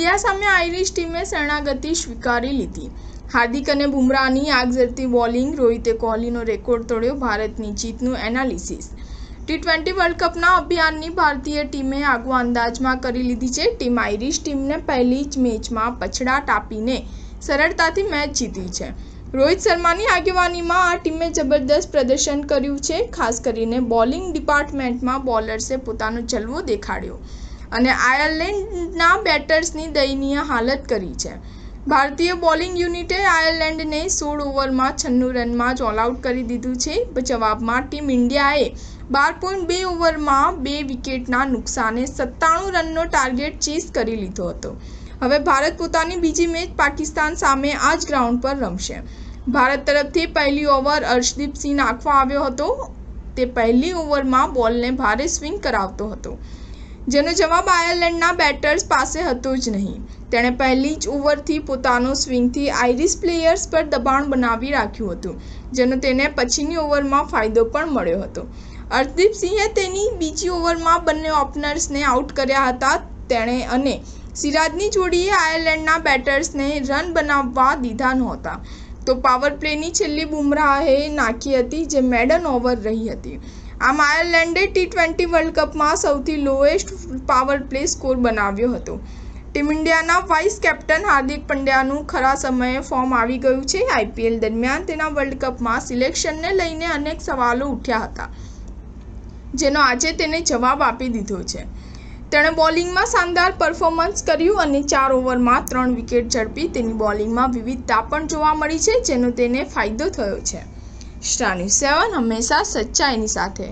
India सामे Irish टीमे शरणागति स्वीकारी लीधी। हार्दिक અને બુમરાહની આગઝરતી બોલિંગ, રોહિતે કોહલીનો રેકોર્ડ તોડ્યો, ભારતની જીતનું એનાલિસિસ। ટી20 વર્લ્ડ કપના અભિયાનની ભારતીય ટીમે આગવા અંદાજમાં કરી લીધી છે। ટીમ આયરિશ ટીમને પહેલી જ મેચમાં પછડાટ આપીને સરળતાથી મેચ જીતી છે। રોહિત શર્માની આગેવાનીમાં આ ટીમે જબરદસ્ત પ્રદર્શન કર્યું છે। ખાસ કરીને બોલિંગ ડિપાર્ટમેન્ટમાં બોલર્સે પોતાનો જલવો દેખાડ્યો અને આયર્લેન્ડના બેટર્સની દયનીય હાલત કરી છે। ભારતીય બોલિંગ યુનિટે આયર્લેન્ડને 16 ઓવરમાં 96 રનમાં જ ઓલ આઉટ કરી દીધું છે। જવાબમાં ટીમ ઇન્ડિયાએ 12.2 ઓવરમાં 2 વિકેટના નુકસાને 97 રનનો ટાર્ગેટ ચેઝ કરી લીધો હતો। હવે ભારત પોતાની બીજી મેચ પાકિસ્તાન સામે આ જ ગ્રાઉન્ડ પર રમશે। ભારત તરફથી પહેલી ઓવર અર્શદીપ સિંહ નાખવા આવ્યો હતો। તે પહેલી ઓવરમાં બોલને ભારે સ્વિંગ કરાવતો હતો, જેનો જવાબ આયર્લેન્ડના બેટર્સ પાસે હતો જ નહીં। તેણે પહેલી જ ઓવરથી પોતાનો સ્વિંગથી આયરિશ પ્લેયર્સ પર દબાણ બનાવી રાખ્યું હતું, જેનો તેને પછીની ઓવરમાં ફાયદો પણ મળ્યો હતો। અર્શદીપ સિંહે તેની બીજી ઓવરમાં બંને ઓપનર્સને આઉટ કર્યા હતા। તેણે અને સિરાજની જોડીએ આયર્લેન્ડના બેટર્સને રન બનાવવા દીધા નહોતા, તો પાવર પ્લેની છેલ્લી બુમરાહે નાખી હતી, જે મેડન ઓવર રહી હતી। આમ આયર્લેન્ડે ટી20 વર્લ્ડ કપમાં સૌથી લોએસ્ટ પાવર પ્લે સ્કોર બનાવ્યો હતો। ટીમ ઇન્ડિયાના વાઇસ કેપ્ટન હાર્દિક પંડ્યાનું ખરા સમયે ફોર્મ આવી ગયું છે। આઈપીએલ દરમિયાન તેના વર્લ્ડ કપમાં સિલેક્શનને લઈને અનેક સવાલો ઉઠ્યા હતા, જેનો આજે તેને જવાબ આપી દીધો છે। તેણે બોલિંગમાં શાનદાર પરફોર્મન્સ કર્યું અને 4 ઓવરમાં 3 વિકેટ ઝડપી। તેની બોલિંગમાં વિવિધતા પણ જોવા મળી છે, જેનો તેને ફાયદો થયો છે। સ્ટાર ન્યૂઝ 7 હંમેશા સચ્ચાઈની સાથે।